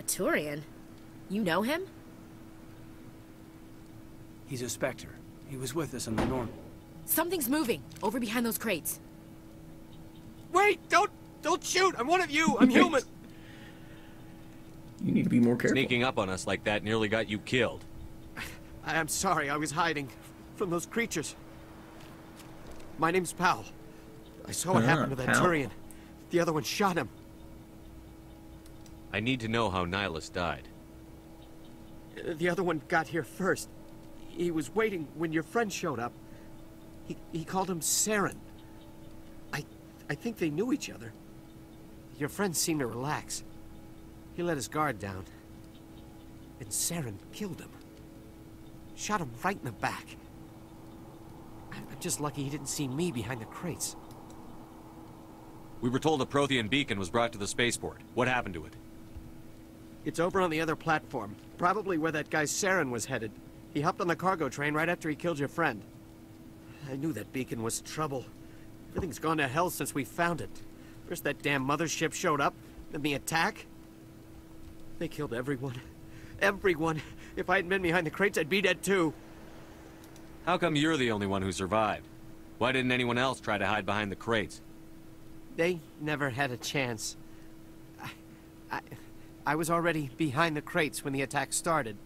A Turian? You know him? He's a Spectre. He was with us on the Norm. Something's moving, over behind those crates. Wait! Don't shoot! I'm one of you! I'm human! You need to be more careful. Sneaking up on us like that nearly got you killed. I'm sorry, I was hiding from those creatures. My name's Powell. I saw what happened to that Powell. Turian. The other one shot him. I need to know how Nihilus died. The other one got here first. He was waiting when your friend showed up. He called him Saren. I think they knew each other. Your friend seemed to relax. He let his guard down. And Saren killed him. Shot him right in the back. I'm just lucky he didn't see me behind the crates. We were told a Prothean beacon was brought to the spaceport. What happened to it? It's over on the other platform. Probably where that guy Saren was headed. He hopped on the cargo train right after he killed your friend. I knew that beacon was trouble. Everything's gone to hell since we found it. First that damn mothership showed up, then the attack. They killed everyone. Everyone. If I hadn't been behind the crates, I'd be dead too. How come you're the only one who survived? Why didn't anyone else try to hide behind the crates? They never had a chance. I was already behind the crates when the attack started.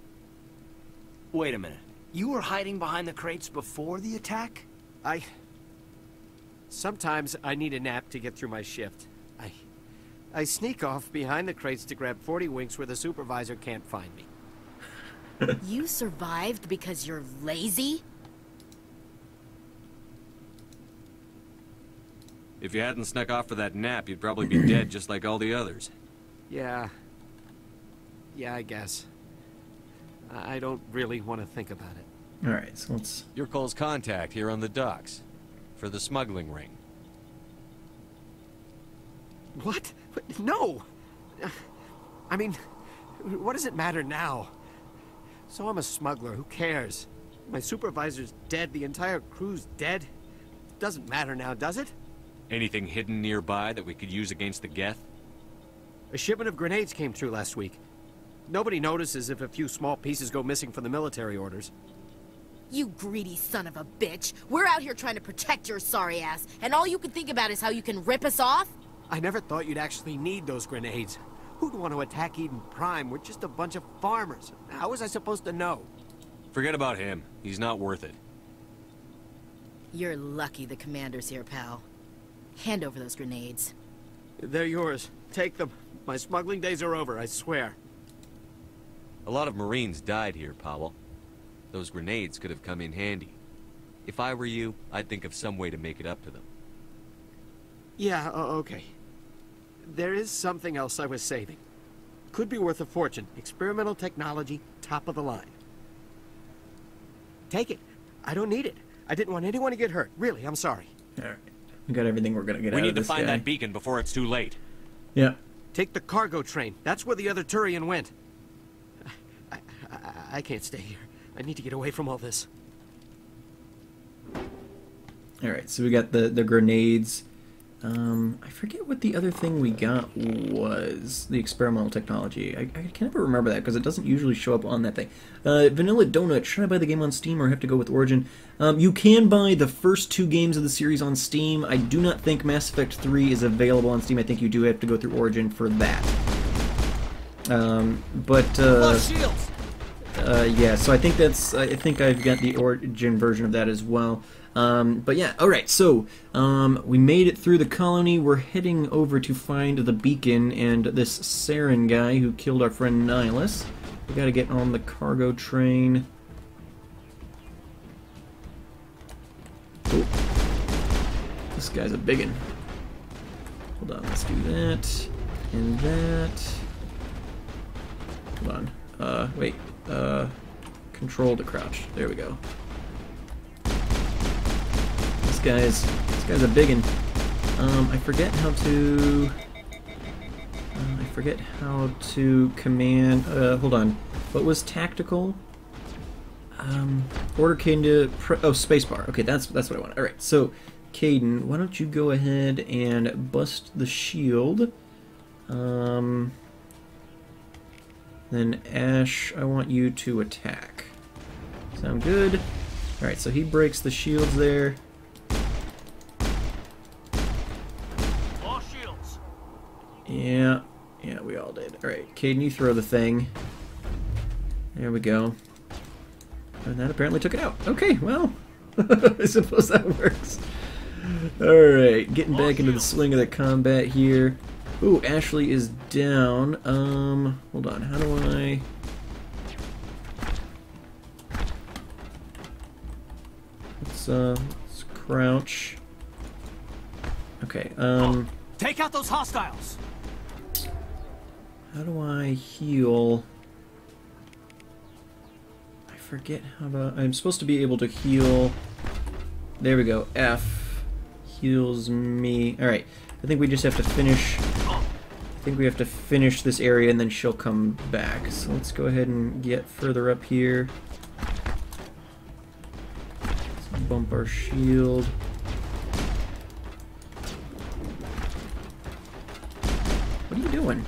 Wait a minute. You were hiding behind the crates before the attack? Sometimes I need a nap to get through my shift. I sneak off behind the crates to grab 40 winks where the supervisor can't find me. You survived because you're lazy? If you hadn't snuck off for that nap, you'd probably be dead just like all the others. Yeah, I guess. I don't really want to think about it. Alright, so let's... You're Cole's contact here on the docks. For the smuggling ring. What? No! I mean, what does it matter now? So I'm a smuggler, who cares? My supervisor's dead, the entire crew's dead. Doesn't matter now, does it? Anything hidden nearby that we could use against the Geth? A shipment of grenades came through last week. Nobody notices if a few small pieces go missing from the military orders. You greedy son of a bitch. We're out here trying to protect your sorry ass, and all you can think about is how you can rip us off? I never thought you'd actually need those grenades. Who'd want to attack Eden Prime? We're just a bunch of farmers. How was I supposed to know? Forget about him. He's not worth it. You're lucky the commander's here, pal. Hand over those grenades. They're yours. Take them. My smuggling days are over, I swear. A lot of Marines died here, Powell. Those grenades could have come in handy. If I were you, I'd think of some way to make it up to them. Yeah, okay. There is something else I was saving. Could be worth a fortune. Experimental technology, top of the line. Take it. I don't need it. I didn't want anyone to get hurt. Really, I'm sorry. Alright. We got everything we're gonna get out of this guy. We need to find that beacon before it's too late. Yeah. Take the cargo train. That's where the other Turian went. I can't stay here. I need to get away from all this. Alright, so we got the grenades. I forget what the other thing we got was. The experimental technology. I can never remember that because it doesn't usually show up on that thing. Vanilla Donut, should I buy the game on Steam or have to go with Origin? You can buy the first 2 games of the series on Steam. I do not think Mass Effect 3 is available on Steam. I think you do have to go through Origin for that. Yeah, so I think that's. I think I've got the Origin version of that as well. But yeah, alright, so we made it through the colony. We're heading over to find the beacon and this Saren guy who killed our friend Nihilus. We gotta get on the cargo train. Oh. This guy's a biggin. Hold on, let's do that. And that. Hold on. Wait. Control to crouch. There we go. This guy's a biggin. I forget how to. I forget how to command. Hold on. What was tactical? Order Caden to. Oh, spacebar. Okay, that's what I want. All right. So, Caden, why don't you go ahead and bust the shield? Then Ash, I want you to attack. Sound good? Alright, so he breaks the shields there. All shields. Yeah, we all did. Alright, Caden, you throw the thing. There we go. And that apparently took it out. Okay, well, I suppose that works. Alright, getting back into the swing of the combat here. Ooh, Ashley is down. Hold on, how do I... Let's crouch. Okay, Take out those hostiles! how do I heal? I forget how to... I'm supposed to be able to heal... There we go, F heals me. Alright, I think we just have to finish... I think we have to finish this area and then she'll come back. So let's go ahead and get further up here. Let's bump our shield. What are you doing?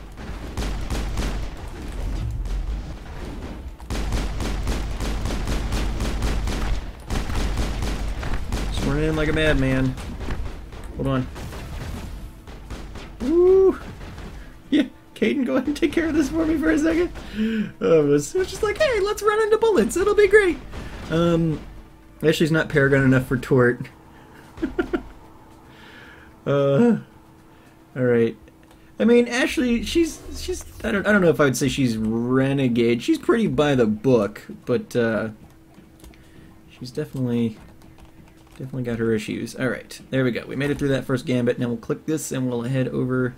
Just running in like a madman. Hold on. Woo! Yeah, Caden, go ahead and take care of this for me for a second. It was just like, hey, let's run into bullets. It'll be great. Ashley's not Paragon enough for Tort. Alright. I mean, Ashley, she's I don't know if I would say she's renegade. She's pretty by the book, but she's definitely got her issues. Alright, there we go. We made it through that first gambit. Now we'll click this and we'll head over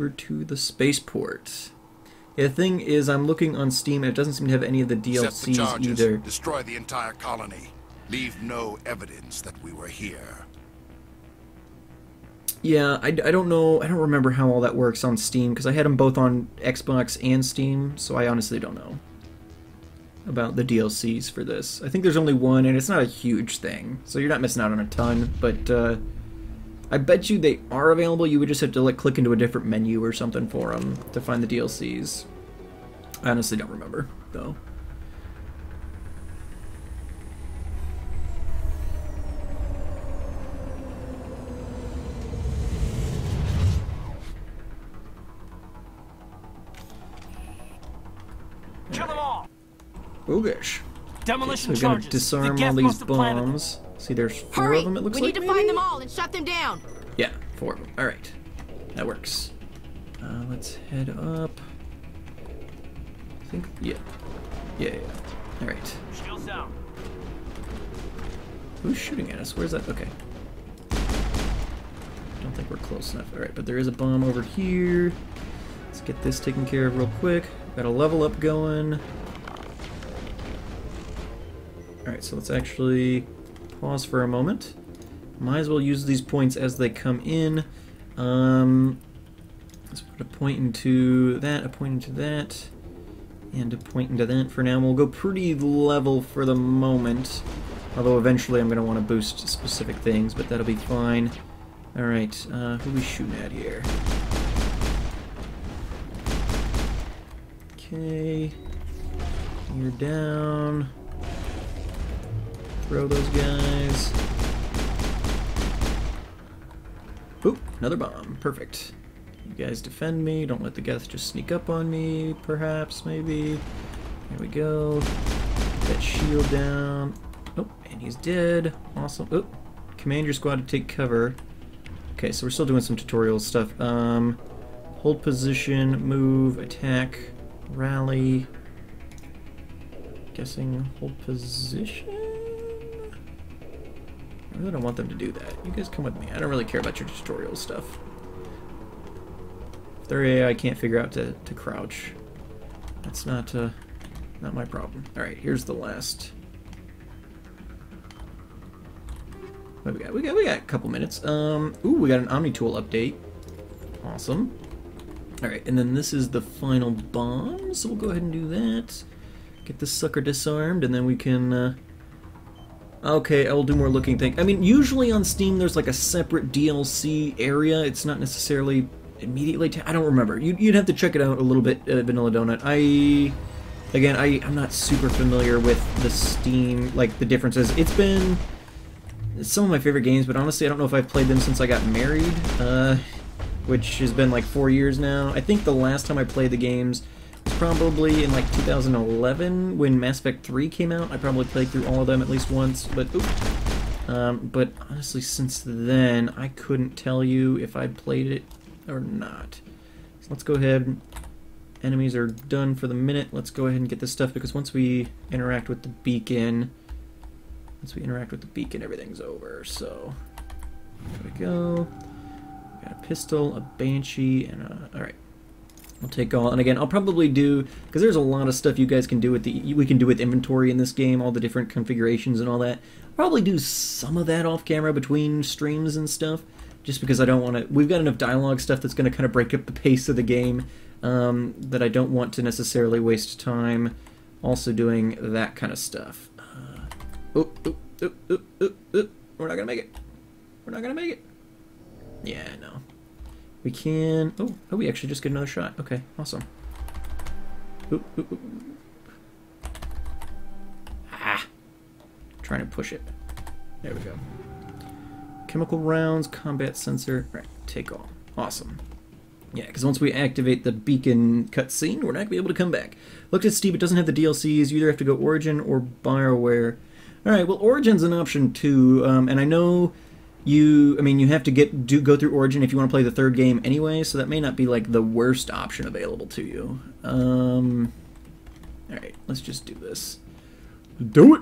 to the spaceport. Yeah, the thing is, I'm looking on Steam and it doesn't seem to have any of the DLCs either. Destroy the entire colony. Leave no evidence that we were here. Yeah, I don't know. I don't remember how all that works on Steam because I had them both on Xbox and Steam, so I honestly don't know about the DLCs for this. I think there's only one, and it's not a huge thing, so you're not missing out on a ton, but I bet you they are available. You would just have to like click into a different menu or something for them to find the DLCs. I honestly don't remember, though. Kill them all! Oh gosh. Demolition So we're gonna charges. disarm The all Geth these must have planted them. bombs. See, there's 4 Hurry! of them, it looks We like, need to maybe? find them all and shut them down! Yeah, 4 of them. Alright. That works. Let's head up. I think, yeah. Yeah. Alright. Shields down. Who's shooting at us? Where's that? Okay. Don't think we're close enough. Alright, but there is a bomb over here. Let's get this taken care of real quick. Got a level up going. Alright, so let's actually pause for a moment. Might as well use these points as they come in. Let's put a point into that, a point into that, and a point into that for now. We'll go pretty level for the moment. Although eventually I'm going to want to boost specific things, but that'll be fine. Alright, who are we shooting at here? Okay. You're down. Throw those guys. Oop, another bomb. Perfect. You guys defend me. Don't let the Geth just sneak up on me, perhaps, maybe. There we go. Get that shield down. Oh, and he's dead. Awesome. Oh, command your squad to take cover. Okay, so we're still doing some tutorial stuff. Hold position, move, attack, rally. Guessing hold position? I really don't want them to do that. You guys come with me. I don't really care about your tutorial stuff. If their AI can't figure out to crouch, that's not my problem. Alright, here's the last. What do we got? We got a couple minutes. Ooh, we got an Omni Tool update. Awesome. Alright, and then this is the final bomb, so we'll go ahead and do that. Get this sucker disarmed, and then we can, okay, I will do more looking things. I mean, usually on Steam there's like a separate DLC area. It's not necessarily immediately... I don't remember. You'd have to check it out a little bit, Vanilla Donut. Again, I'm not super familiar with the Steam, like, the differences. It's been some of my favorite games, but honestly, I don't know if I've played them since I got married, which has been like 4 years now. I think the last time I played the games was probably in like 2011 when Mass Effect 3 came out. I probably played through all of them at least once, but but honestly, since then, I couldn't tell you if I'd played it or not. So let's go ahead. Enemies are done for the minute. Let's go ahead and get this stuff, because once we interact with the beacon, everything's over. So, there we go. Got a pistol, a banshee, and a... Alright. I'll take all... And again, I'll probably do... Because there's a lot of stuff you guys can do with the... We can do with inventory in this game, all the different configurations and all that. I'll probably do some of that off camera between streams and stuff, just because I don't want to... We've got enough dialogue stuff that's going to kind of break up the pace of the game, that I don't want to necessarily waste time also doing that kind of stuff. We're not gonna make it. We're not gonna make it. Yeah, no. We can... Oh, we actually just get another shot. Okay, awesome. Ah! Trying to push it. There we go. Chemical rounds, combat sensor. Right, take all. Awesome. Yeah, because once we activate the beacon cutscene, we're not going to be able to come back. Looked at Steve, it doesn't have the DLCs. You either have to go Origin or Bioware. Alright, well, Origin's an option too, and I know you have to go through Origin if you want to play the third game anyway, so that may not be like the worst option available to you. Alright, let's just do this. Do it!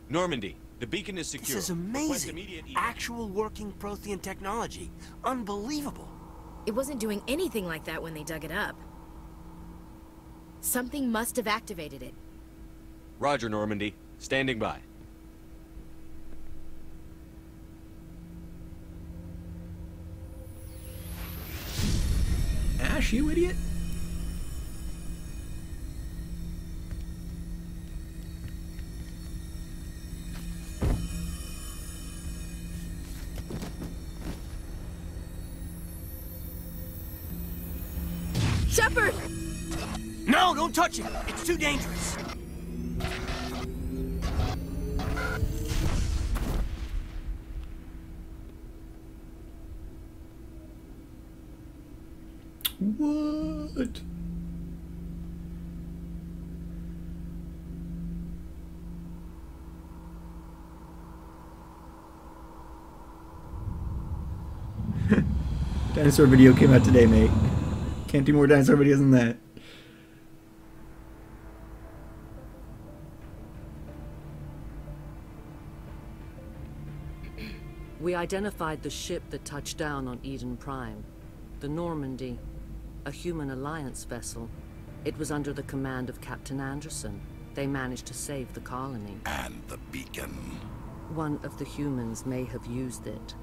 Normandy, the beacon is secure. This is amazing. Actual working Prothean technology. Unbelievable. It wasn't doing anything like that when they dug it up. Something must have activated it. Roger, Normandy. Standing by. Ash, you idiot. Shepard! No, don't touch it. It's too dangerous. What? Dinosaur video came out today, mate. Can't do more dinosaur videos than that. We identified the ship that touched down on Eden Prime. The Normandy. A human alliance vessel. It was under the command of Captain Anderson. They managed to save the colony. And the beacon. One of the humans may have used it.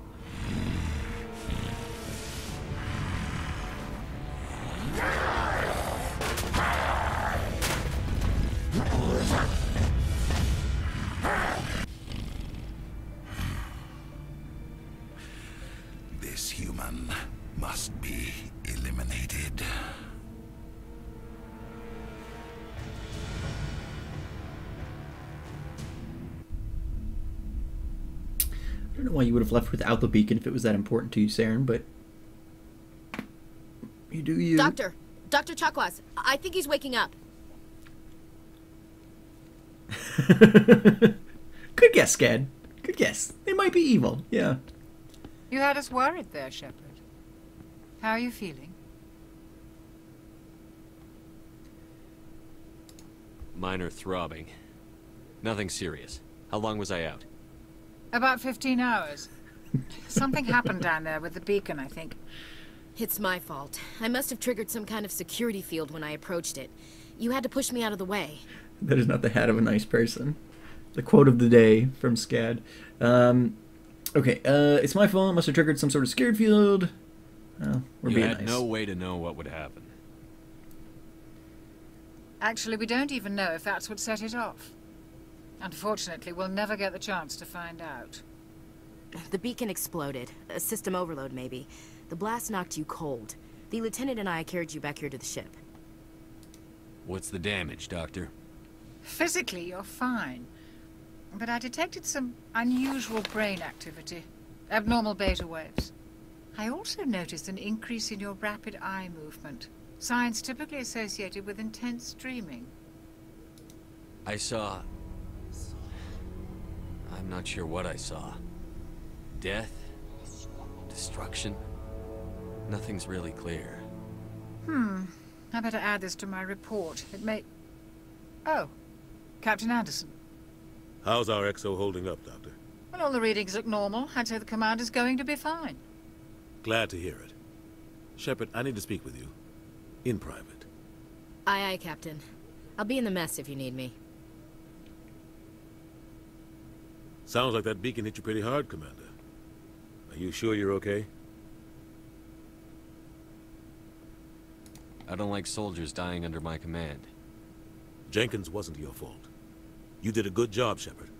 This human must be eliminated. I don't know why you would have left without the beacon if it was that important to you, Saren, but you do you. Dr. Tortoise, I think he's waking up. Good guess, Scad. Good guess. They might be evil, yeah. You had us worried there, Shepard. How are you feeling? Minor throbbing. Nothing serious. How long was I out? About 15 hours. Something happened down there with the beacon, I think. It's my fault. I must have triggered some kind of security field when I approached it. You had to push me out of the way. That is not the hat of a nice person. The quote of the day from Scad. Okay, it's my fault. I must have triggered some sort of scared field. We're You being had nice. no way to know what would happen. Actually, we don't even know if that's what set it off. Unfortunately, we'll never get the chance to find out. The beacon exploded. A system overload, maybe. The blast knocked you cold. The lieutenant and I carried you back here to the ship. What's the damage, Doctor? Physically, you're fine. But I detected some unusual brain activity. Abnormal beta waves. I also noticed an increase in your rapid eye movement. Signs typically associated with intense dreaming. I saw... I'm not sure what I saw. Death? Destruction? Nothing's really clear. I better add this to my report. It may... Oh, Captain Anderson. How's our XO holding up, Doctor? Well, all the readings look normal. I'd say the commander's going to be fine. Glad to hear it. Shepard, I need to speak with you. In private. Aye, aye, Captain. I'll be in the mess if you need me. Sounds like that beacon hit you pretty hard, Commander. Are you sure you're okay? I don't like soldiers dying under my command. Jenkins wasn't your fault. You did a good job, Shepard.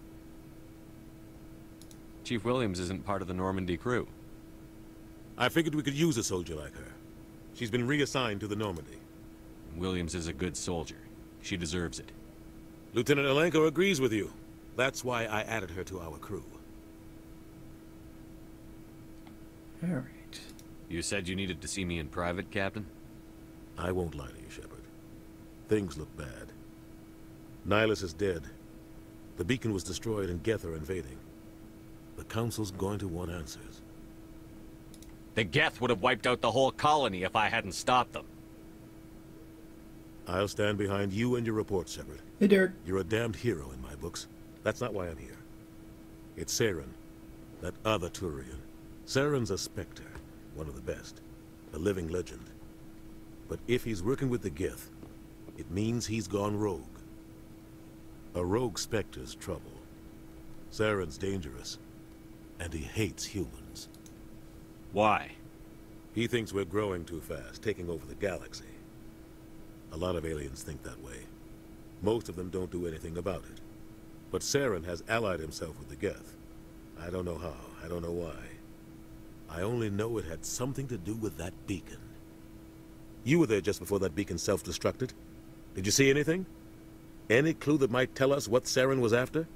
Chief Williams isn't part of the Normandy crew. I figured we could use a soldier like her. She's been reassigned to the Normandy. Williams is a good soldier. She deserves it. Lieutenant Alenko agrees with you. That's why I added her to our crew. All right. You said you needed to see me in private, Captain? I won't lie to you, Shepard. Things look bad. Nihilus is dead. The beacon was destroyed and Geth are invading. The Council's going to want answers. The Geth would have wiped out the whole colony if I hadn't stopped them. I'll stand behind you and your report, Shepard. Hey, Derek. You're a damned hero in my books. That's not why I'm here. It's Saren, that other Turian. Saren's a Spectre, one of the best. A living legend. But if he's working with the Geth, it means he's gone rogue. A rogue Spectre's trouble. Saren's dangerous, and he hates humans. Why? He thinks we're growing too fast, taking over the galaxy. A lot of aliens think that way. Most of them don't do anything about it. But Saren has allied himself with the Geth. I don't know how, I don't know why. I only know it had something to do with that beacon. You were there just before that beacon self-destructed. Did you see anything? Any clue that might tell us what Saren was after?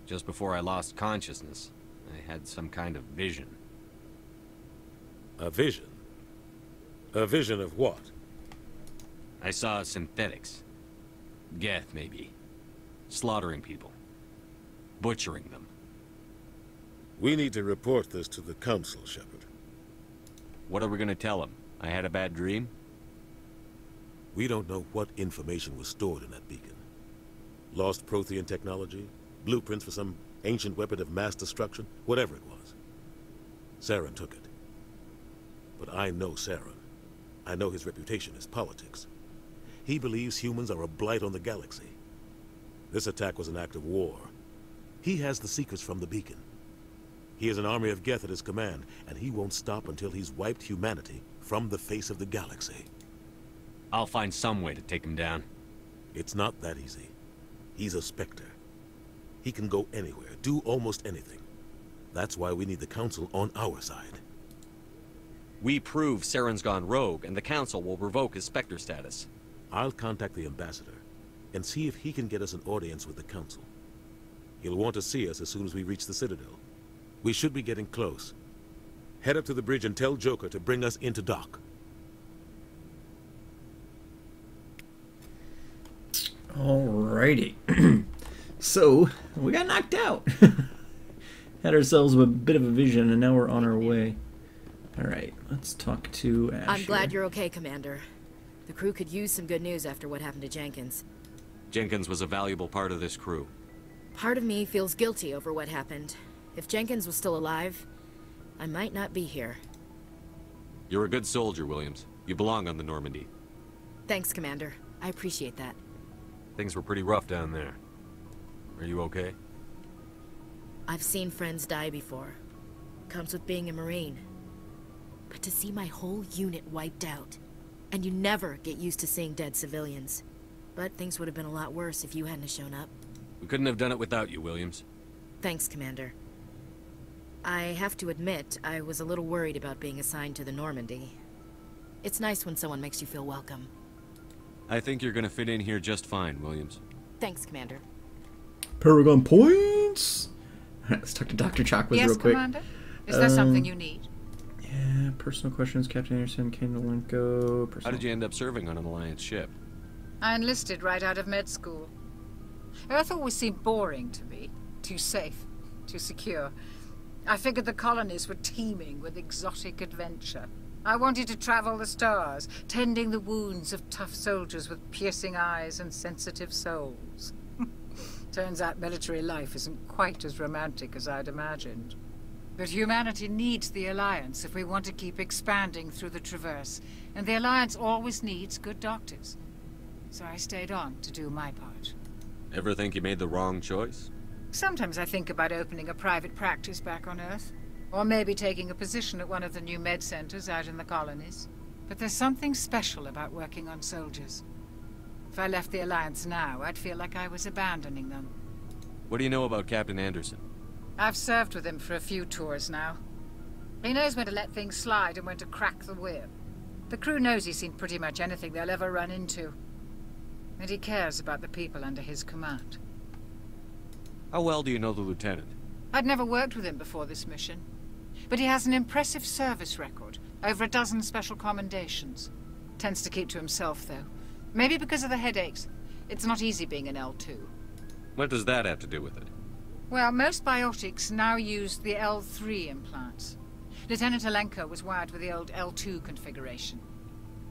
Just before I lost consciousness, I had some kind of vision. A vision? A vision of what? I saw synthetics. Geth, maybe. Slaughtering people. Butchering them. We need to report this to the Council, Shepard. What are we gonna tell them? I had a bad dream? We don't know what information was stored in that beacon. Lost Prothean technology? Blueprints for some ancient weapon of mass destruction? Whatever it was. Saren took it. But I know Saren. I know his reputation is politics. He believes humans are a blight on the galaxy. This attack was an act of war. He has the secrets from the beacon. He has an army of Geth at his command, and he won't stop until he's wiped humanity from the face of the galaxy. I'll find some way to take him down. It's not that easy. He's a Spectre. He can go anywhere, do almost anything. That's why we need the Council on our side. We prove Saren's gone rogue, and the Council will revoke his Spectre status. I'll contact the Ambassador and see if he can get us an audience with the Council. He'll want to see us as soon as we reach the Citadel. We should be getting close. Head up to the bridge and tell Joker to bring us into dock. Alrighty. So, we got knocked out. Had ourselves a bit of a vision, and now we're on our way. Alright, let's talk to Ash. I'm glad you're okay, Commander. The crew could use some good news after what happened to Jenkins. Jenkins was a valuable part of this crew. Part of me feels guilty over what happened. If Jenkins was still alive, I might not be here. You're a good soldier, Williams. You belong on the Normandy. Thanks, Commander. I appreciate that. Things were pretty rough down there. Are you okay? I've seen friends die before. Comes with being a Marine. But to see my whole unit wiped out, and you never get used to seeing dead civilians. But things would have been a lot worse if you hadn't shown up. We couldn't have done it without you, Williams. Thanks, Commander. I have to admit, I was a little worried about being assigned to the Normandy. It's nice when someone makes you feel welcome. I think you're gonna fit in here just fine, Williams. Thanks, Commander. Paragon points! Let's talk to Dr. Chakwas Yes, real quick. Commander? Is there something you need? Yeah, personal questions, Captain Anderson, Kandalenko, How did you end up serving on an Alliance ship? I enlisted right out of med school. Earth always seemed boring to me. Too safe, too secure. I figured the colonies were teeming with exotic adventure. I wanted to travel the stars, tending the wounds of tough soldiers with piercing eyes and sensitive souls. Turns out military life isn't quite as romantic as I'd imagined. But humanity needs the Alliance if we want to keep expanding through the Traverse, and the Alliance always needs good doctors. So I stayed on to do my part. Ever think you made the wrong choice? Sometimes I think about opening a private practice back on Earth, or maybe taking a position at one of the new med centers out in the colonies. But there's something special about working on soldiers. If I left the Alliance now, I'd feel like I was abandoning them. What do you know about Captain Anderson? I've served with him for a few tours now. He knows when to let things slide and when to crack the whip. The crew knows he's seen pretty much anything they'll ever run into. And he cares about the people under his command. How well do you know the Lieutenant? I'd never worked with him before this mission. But he has an impressive service record, over a dozen special commendations. Tends to keep to himself, though. Maybe because of the headaches. It's not easy being an L2. What does that have to do with it? Well, most biotics now use the L3 implants. Lieutenant Alenko was wired with the old L2 configuration.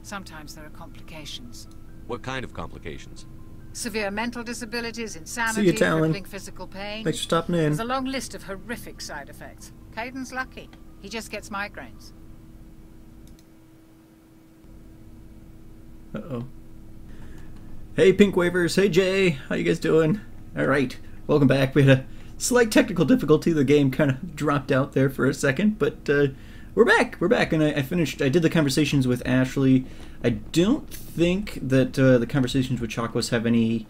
Sometimes there are complications. What kind of complications? Severe mental disabilities, See insanity, you, Talon. crippling physical pain. Thanks for stopping in. There's a long list of horrific side effects. Caden's lucky. He just gets migraines. Uh-oh. Hey, Pink Wavers. Hey, Jay. How you guys doing? All right. Welcome back. We had a slight technical difficulty. The game kind of dropped out there for a second, but we're back. We're back, and I did the conversations with Ashley. I don't think that the conversations with Chakwas have any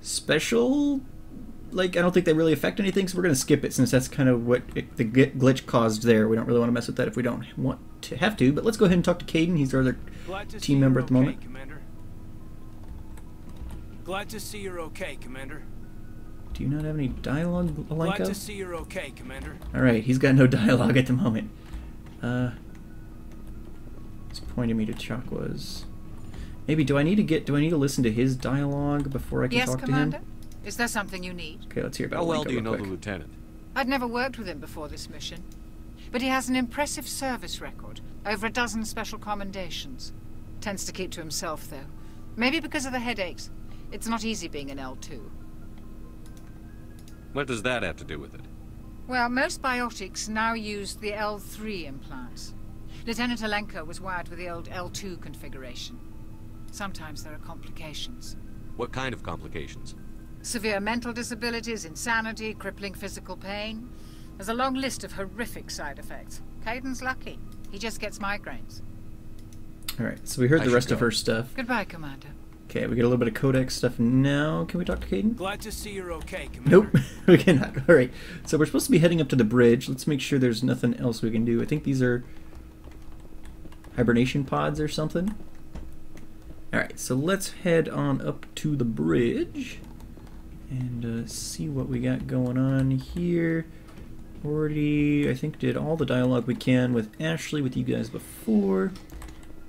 special, I don't think they really affect anything, so we're going to skip it since that's kind of what the glitch caused there. We don't really want to mess with that if we don't want to have to, but let's go ahead and talk to Caden. He's our other team member at the moment. Commander. Glad to see you're okay, Commander. Do you not have any dialogue, Alenko? Glad to see you're okay, Commander. Alright, he's got no dialogue at the moment. He's pointing me to Chakwas. Maybe, do I need to listen to his dialogue before I can Yes, talk Commander? to him? Is there something you need? Okay, let's hear about How well Alenko do you real know quick. the Lieutenant? I'd never worked with him before this mission. But he has an impressive service record, over a dozen special commendations. Tends to keep to himself, though. Maybe because of the headaches. It's not easy being an L2. What does that have to do with it? Well, most biotics now use the L3 implants. Lieutenant Alenko was wired with the old L2 configuration. Sometimes there are complications. What kind of complications? Severe mental disabilities, insanity, crippling physical pain. There's a long list of horrific side effects. Caden's lucky. He just gets migraines. Alright, so we heard I the should rest of go. her stuff. Goodbye, Commander. Okay, we get a little bit of Codex stuff now. Can we talk to Caden? Glad to see you're okay, Commander. Nope, we cannot. Alright, so we're supposed to be heading up to the bridge. Let's make sure there's nothing else we can do. I think these are hibernation pods or something. Alright, so let's head on up to the bridge and see what we got going on here. Already, I think, did all the dialogue we can with Ashley, with you guys before.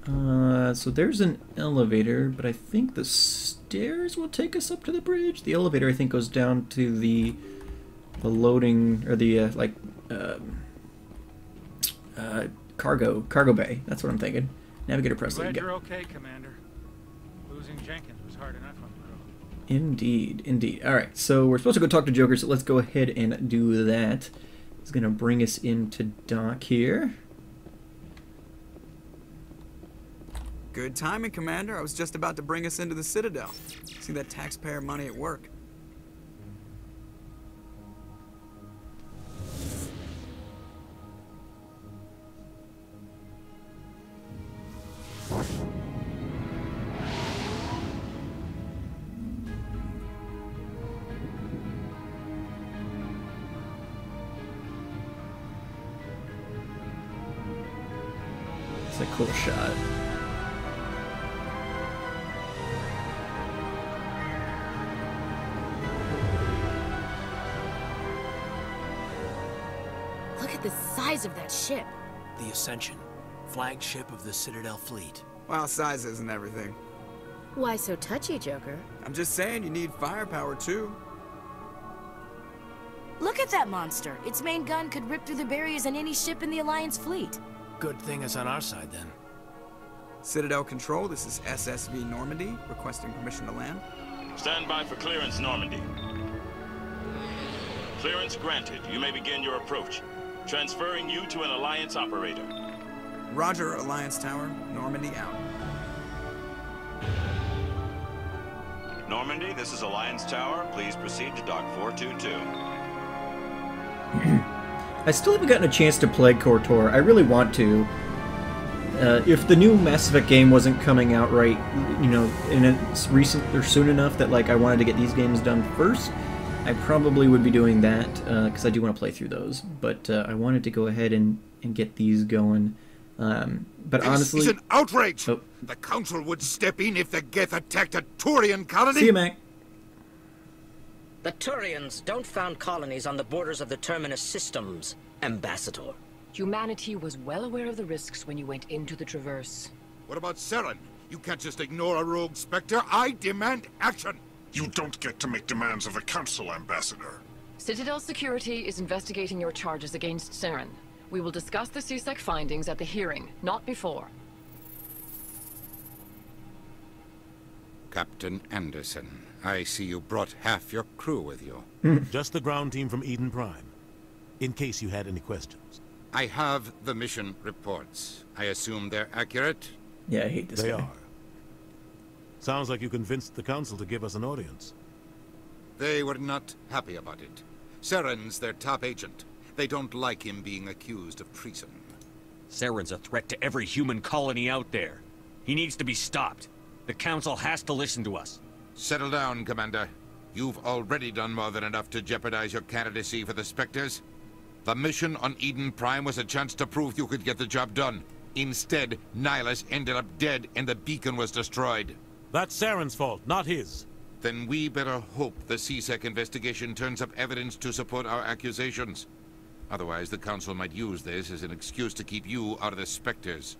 So there's an elevator, but I think the stairs will take us up to the bridge. The elevator, I think, goes down to the loading, or the, cargo bay. That's what I'm thinking. Navigator press. Glad you're okay, Commander. Losing Jenkins was hard enough on the road. Indeed, indeed. Alright, so we're supposed to go talk to Joker, so let's go ahead and do that. It's going to bring us into dock here. Good timing, Commander. I was just about to bring us into the Citadel. See that taxpayer money at work. cool shot. Look at the size of that ship. The Ascension, flagship of the Citadel fleet. Well, size isn't everything. Why so touchy, Joker? I'm just saying you need firepower, too. Look at that monster. Its main gun could rip through the barriers in any ship in the Alliance fleet. Good thing it's on our side, then. Citadel Control, this is SSV Normandy, requesting permission to land. Stand by for clearance, Normandy. Clearance granted. You may begin your approach. Transferring you to an Alliance operator. Roger, Alliance Tower. Normandy out. Normandy, this is Alliance Tower. Please proceed to Dock 422. I still haven't gotten a chance to play KOTOR. I really want to. If the new Mass Effect game wasn't coming out right, you know, in a recent or soon enough that like I wanted to get these games done first, I probably would be doing that because I do want to play through those. But I wanted to go ahead and get these going. But honestly, it's an outrage. Oh. The Council would step in if the Geth attacked a Turian colony. See you, Mac. The Turians don't found colonies on the borders of the Terminus systems, Ambassador. Humanity was well aware of the risks when you went into the Traverse. What about Saren? You can't just ignore a rogue Spectre. I demand action. You don't get to make demands of the Council, Ambassador. Citadel Security is investigating your charges against Saren. We will discuss the CSEC findings at the hearing, not before. Captain Anderson, I see you brought half your crew with you. Just the ground team from Eden Prime, in case you had any questions. I have the mission reports. I assume they're accurate? Yeah, I hate this They guy. are. Sounds like you convinced the Council to give us an audience. They were not happy about it. Saren's their top agent. They don't like him being accused of treason. Saren's a threat to every human colony out there. He needs to be stopped. The Council has to listen to us. Settle down, Commander. You've already done more than enough to jeopardize your candidacy for the Spectres. The mission on Eden Prime was a chance to prove you could get the job done. Instead, Nihilus ended up dead and the beacon was destroyed. That's Saren's fault, not his. Then we better hope the CSEC investigation turns up evidence to support our accusations. Otherwise, the Council might use this as an excuse to keep you out of the Spectres.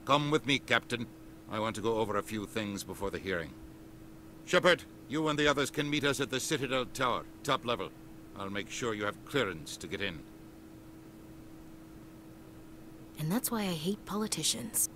Come with me, Captain. I want to go over a few things before the hearing. Shepard, you and the others can meet us at the Citadel Tower, top level. I'll make sure you have clearance to get in. And that's why I hate politicians.